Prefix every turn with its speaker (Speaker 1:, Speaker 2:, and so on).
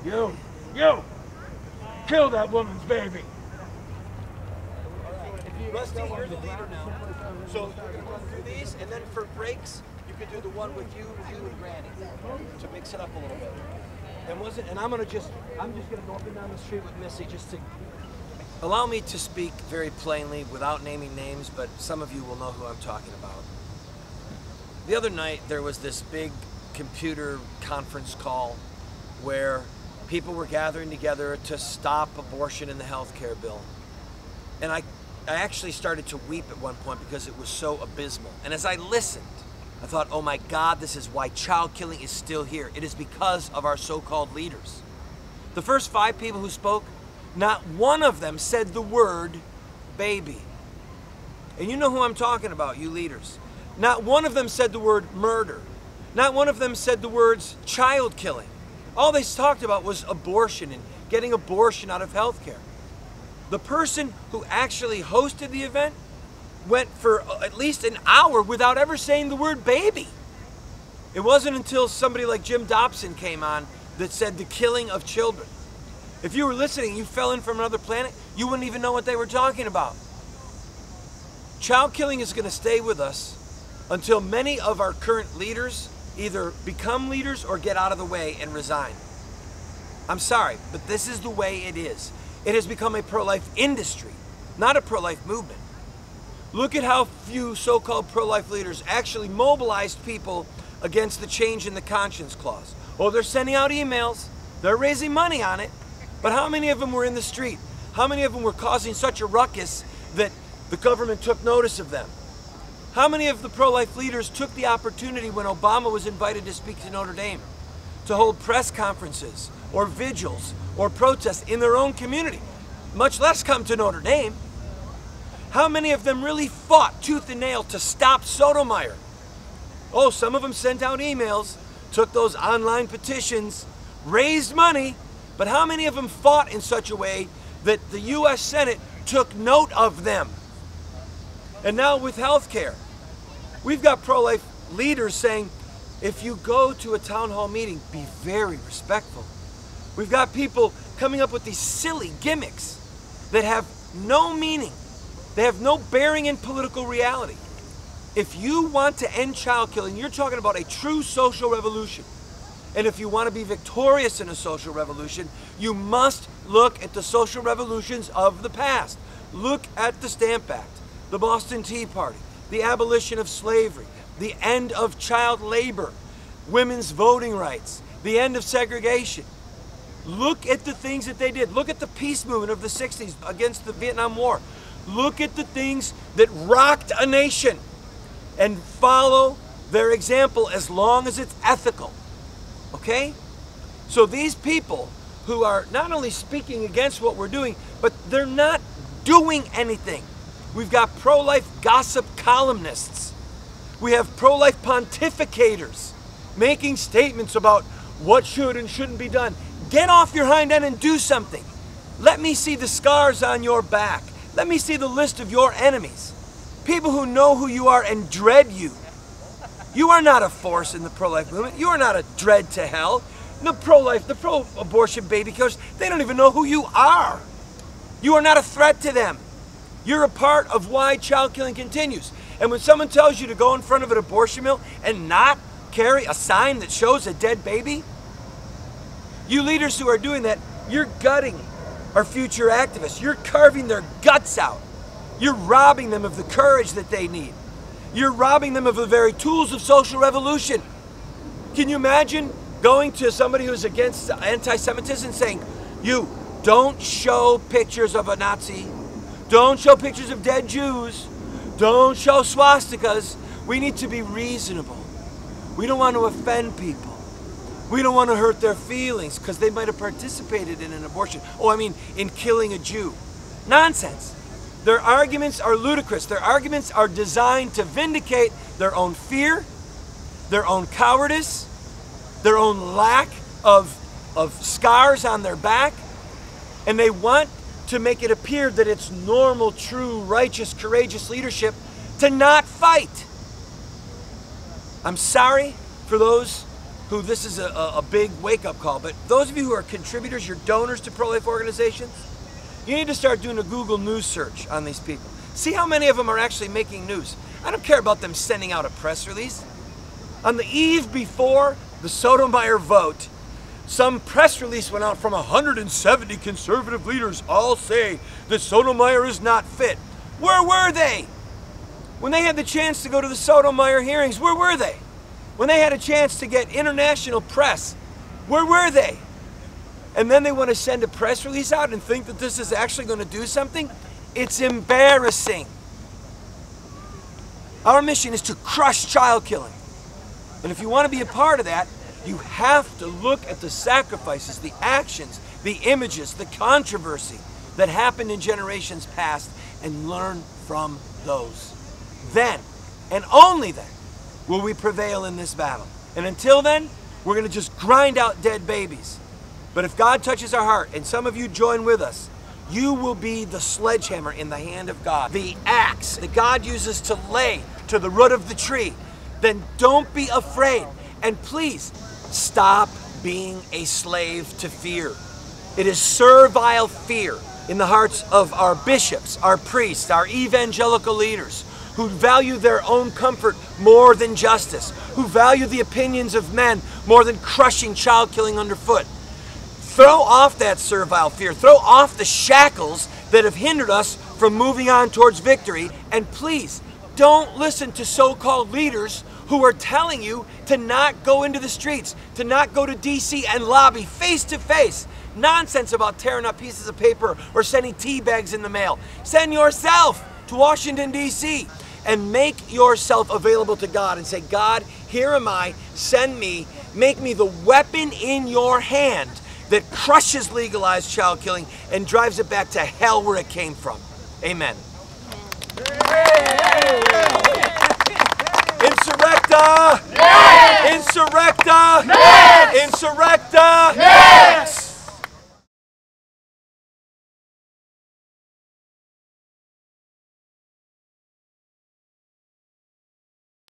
Speaker 1: You! Kill that woman's baby!
Speaker 2: Rusty, you're the leader now. So we're going to go through these, and then for breaks, you could do the one with you, and Granny, to mix it up a little bit. And I'm just gonna go up and down the street with Missy just to allow me to speak very plainly without naming names, but some of you will know who I'm talking about. The other night there was this big computer conference call where people were gathering together to stop abortion in the healthcare bill. And I actually started to weep at one point because it was so abysmal. And as I listened, I thought, oh my God, this is why child killing is still here. It is because of our so-called leaders. The first 5 people who spoke, not one of them said the word baby. And you know who I'm talking about, you leaders. Not one of them said the word murder. Not one of them said the words child killing. All they talked about was abortion and getting abortion out of healthcare. The person who actually hosted the event went for at least an hour without ever saying the word baby. It wasn't until somebody like Jim Dobson came on that said the killing of children. If you were listening, you fell in from another planet, you wouldn't even know what they were talking about. Child killing is going to stay with us until many of our current leaders either become leaders or get out of the way and resign. I'm sorry, but this is the way it is. It has become a pro-life industry, not a pro-life movement. Look at how few so-called pro-life leaders actually mobilized people against the change in the conscience clause. Oh, they're sending out emails, they're raising money on it, but how many of them were in the street? How many of them were causing such a ruckus that the government took notice of them? How many of the pro-life leaders took the opportunity when Obama was invited to speak to Notre Dame to hold press conferences or vigils or protests in their own community, much less come to Notre Dame? How many of them really fought tooth and nail to stop Sotomayor? Oh, some of them sent out emails, took those online petitions, raised money, but how many of them fought in such a way that the U.S. Senate took note of them? And now with healthcare, we've got pro-life leaders saying, if you go to a town hall meeting, be very respectful. We've got people coming up with these silly gimmicks that have no meaning. They have no bearing in political reality. If you want to end child killing, you're talking about a true social revolution. And if you want to be victorious in a social revolution, you must look at the social revolutions of the past. Look at the Stamp Act, the Boston Tea Party, the abolition of slavery, the end of child labor, women's voting rights, the end of segregation. Look at the things that they did. Look at the peace movement of the 60s against the Vietnam War. Look at the things that rocked a nation and follow their example as long as it's ethical. Okay? So these people who are not only speaking against what we're doing, but they're not doing anything. We've got pro-life gossip columnists. We have pro-life pontificators making statements about what should and shouldn't be done. Get off your hind end and do something. Let me see the scars on your back. Let me see the list of your enemies. People who know who you are and dread you. You are not a force in the pro-life movement. You are not a dread to hell. The pro-life, the pro-abortion baby killers, they don't even know who you are. You are not a threat to them. You're a part of why child killing continues. And when someone tells you to go in front of an abortion mill and not carry a sign that shows a dead baby, you leaders who are doing that, you're gutting our future activists. You're carving their guts out. You're robbing them of the courage that they need. You're robbing them of the very tools of social revolution. Can you imagine going to somebody who's against anti-Semitism and saying, you, don't show pictures of a Nazi. Don't show pictures of dead Jews. Don't show swastikas. We need to be reasonable. We don't want to offend people. We don't want to hurt their feelings because they might have participated in an abortion. Oh, I mean, in killing a Jew. Nonsense. Their arguments are ludicrous. Their arguments are designed to vindicate their own fear, their own cowardice, their own lack of scars on their back, and they want to make it appear that it's normal, true, righteous, courageous leadership to not fight. I'm sorry for those who this is a big wake-up call, but those of you who are contributors, you're donors to pro-life organizations, you need to start doing a Google News search on these people. See how many of them are actually making news. I don't care about them sending out a press release. On the eve before the Sotomayor vote, some press release went out from 170 conservative leaders all say that Sotomayor is not fit. Where were they? When they had the chance to go to the Sotomayor hearings, where were they? When they had a chance to get international press, where were they? And then they want to send a press release out and think that this is actually going to do something? It's embarrassing. Our mission is to crush child killing. And if you want to be a part of that, you have to look at the sacrifices, the actions, the images, the controversy that happened in generations past and learn from those. Then, and only then, will we prevail in this battle. And until then, we're going to just grind out dead babies. But if God touches our heart, and some of you join with us, you will be the sledgehammer in the hand of God, the axe that God uses to lay to the root of the tree. Then don't be afraid. And please, stop being a slave to fear. It is servile fear in the hearts of our bishops, our priests, our evangelical leaders, who value their own comfort more than justice, who value the opinions of men more than crushing child killing underfoot. Throw off that servile fear. Throw off the shackles that have hindered us from moving on towards victory. And please, don't listen to so-called leaders who are telling you to not go into the streets, to not go to DC and lobby face to face. Nonsense about tearing up pieces of paper or sending tea bags in the mail. Send yourself to Washington, DC, and make yourself available to God and say, God, here am I, send me, make me the weapon in your hand that crushes legalized child killing and drives it back to hell where it came from. Amen. Insurrecta! Insurrecta! Insurrecta!